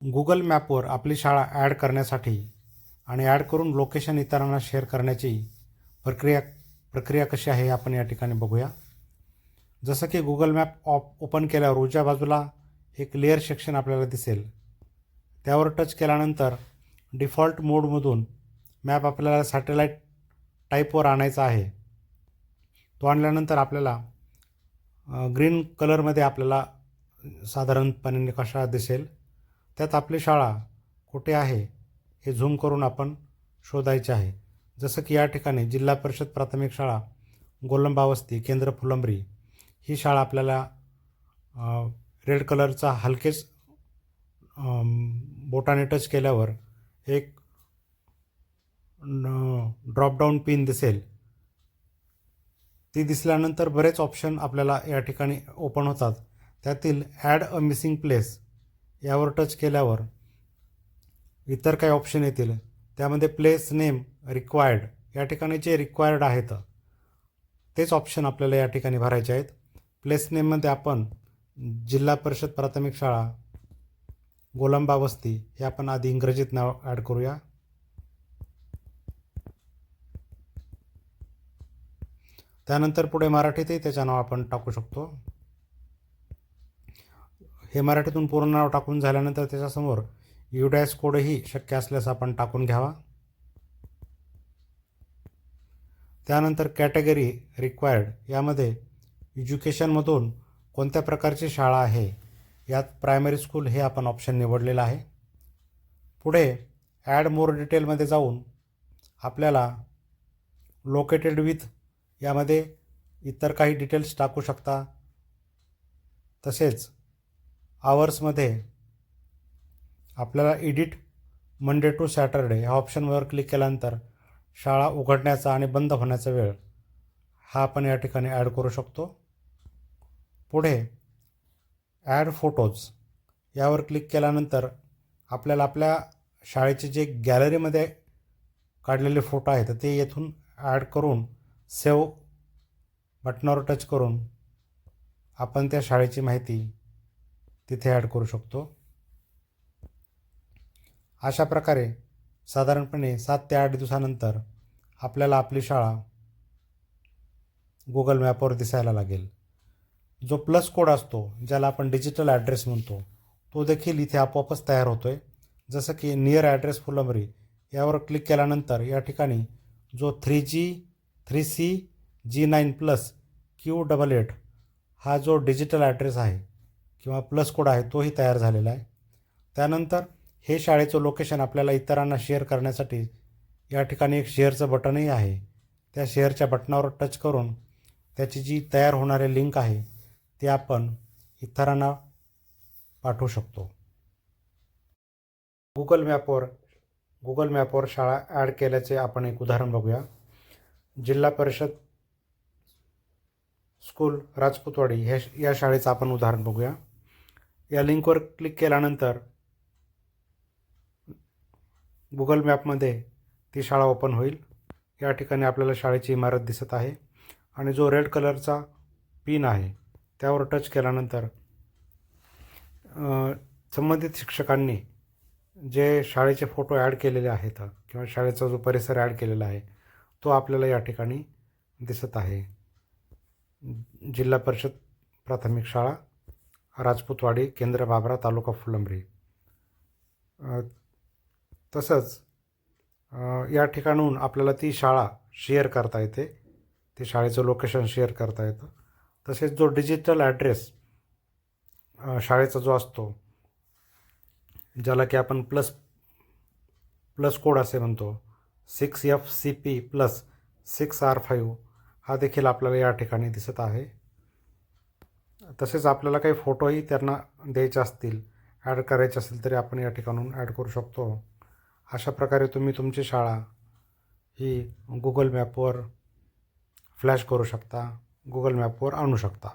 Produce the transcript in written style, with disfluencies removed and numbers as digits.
Google मॅपवर आपली शाळा add करण्यासाठी आणि ॲड करून लोकेशन इतरांना शेअर करण्याची प्रक्रिया कशी आहे आपण या ठिकाणी बघूया. जसं की गुगल मॅप ओपन केल्यावर उजव्या बाजूला एक लेअर सेक्शन आपल्याला दिसेल. त्यावर टच केल्यानंतर डिफॉल्ट मोडमधून मॅप आपल्याला सॅटेलाईट टाईपवर आणायचा आहे. तो आणल्यानंतर आपल्याला ग्रीन कलरमध्ये आपल्याला साधारणपणे नकाशा दिसेल. त्यात आपली शाळा कुठे आहे हे झूम करून आपण शोधायचे आहे. जसं की या ठिकाणी जिल्हा परिषद प्राथमिक शाळा गोलंबावस्ती केंद्र फुलंब्री ही शाळा आपल्याला रेड कलरचा हलकेच बोटाने टच केल्यावर एक ड्रॉपडाऊन पिन दिसेल. ती दिसल्यानंतर बरेच ऑप्शन आपल्याला या ठिकाणी ओपन होतात. त्यातील ॲड अ मिसिंग प्लेस यावर टच केल्यावर इतर काही ऑप्शन येतील. त्यामध्ये प्लेस नेम रिक्वायर्ड या ठिकाणी जे रिक्वायर्ड आहेत तेच ऑप्शन आपल्याला या ठिकाणी भरायचे आहेत. प्लेस नेममध्ये आपण जिल्हा परिषद प्राथमिक शाळा गोलंबावस्ती हे आपण आधी इंग्रजीत नाव ॲड करूया. त्यानंतर पुढे मराठीतही त्याचं नाव आपण टाकू शकतो. हे मराठीतून पूर्ण नाव टाकून झाल्यानंतर त्याच्यासमोर UDAS कोडही शक्य असल्यास आपण टाकून घ्यावा. त्यानंतर कॅटेगरी रिक्वायर्ड यामध्ये एज्युकेशनमधून कोणत्या प्रकारची शाळा आहे यात प्रायमरी स्कूल हे आपण ऑप्शन निवडलेलं आहे. पुढे ॲड मोर डिटेलमध्ये जाऊन आपल्याला लोकेटेड विथ यामध्ये इतर काही डिटेल्स टाकू शकता. तसेच आवर्समध्ये आपल्याला एडिट मंडे टू सॅटरडे ह्या ऑप्शनवर क्लिक केल्यानंतर शाळा उघडण्याचा आणि बंद होण्याचा वेळ हा आपण या ठिकाणी ॲड करू शकतो. पुढे ॲड फोटोज यावर क्लिक केल्यानंतर आपल्याला आपल्या शाळेचे जे गॅलरीमध्ये काढलेले फोटो आहेत ते येथून ॲड करून सेव्ह बटनावर टच करून आपण त्या शाळेची माहिती तिथे ॲड करू शकतो. अशा प्रकारे साधारणपणे 7 ते 8 दिवसानंतर आपल्याला आपली शाळा गुगल मॅपवर दिसायला लागेल. जो प्लस कोड असतो ज्याला आपण डिजिटल ॲड्रेस म्हणतो तो देखील इथे आपोआपच तयार होतो आहे. जसं की नियर ॲड्रेस फुलंब्री यावर क्लिक केल्यानंतर या ठिकाणी जो 3G 3C G9+ Q88 हा जो डिजिटल ॲड्रेस आहे किंवा प्लस कोड आहे तोही तयार झालेला आहे. त्यानंतर हे शाळेचं लोकेशन आपल्याला इतरांना शेअर करण्यासाठी या ठिकाणी एक शेअरचं बटनही आहे. त्या शेअरच्या बटनावर टच करून त्याची जी तयार होणारी लिंक आहे ती आपण इतरांना पाठवू शकतो. गुगल मॅपवर शाळा ॲड केल्याचे आपण एक उदाहरण बघूया. जिल्हा परिषद स्कूल राजपूतवाडी या शाळेचं आपण उदाहरण बघूया. या लिंकवर क्लिक केल्यानंतर गुगल मॅपमध्ये ती शाळा ओपन होईल. या ठिकाणी आपल्याला शाळेची इमारत दिसत आहे आणि जो रेड कलरचा पिन आहे त्यावर टच केल्यानंतर संबंधित शिक्षकांनी जे शाळेचे फोटो ॲड केलेले आहेत किंवा शाळेचा जो परिसर ॲड केलेला आहे तो आपल्याला या ठिकाणी दिसत आहे. जिल्हा परिषद प्राथमिक शाळा राजपूतवाडी केंद्र बाबरा तालुका फुलंब्री. तसंच या ठिकाणून आपल्याला ती शाळा शेअर करता येते. ते शाळेचं लोकेशन शेअर करता येतं. तसेच जो डिजिटल ॲड्रेस शाळेचा जो असतो ज्याला की आपण प्लस कोड असे म्हणतो 6FCP+6R5 हा देखील आपल्याला या ठिकाणी दिसत आहे. तसेच आपल्याला काही फोटोही त्यांना द्यायचे असतील ॲड करायचे असेल तरी आपण या ठिकाणून ॲड करू शकतो. अशा प्रकारे तुम्ही तुमची शाळा ही गुगल मॅपवर फ्लॅश करू शकता, गुगल मॅपवर आणू शकता.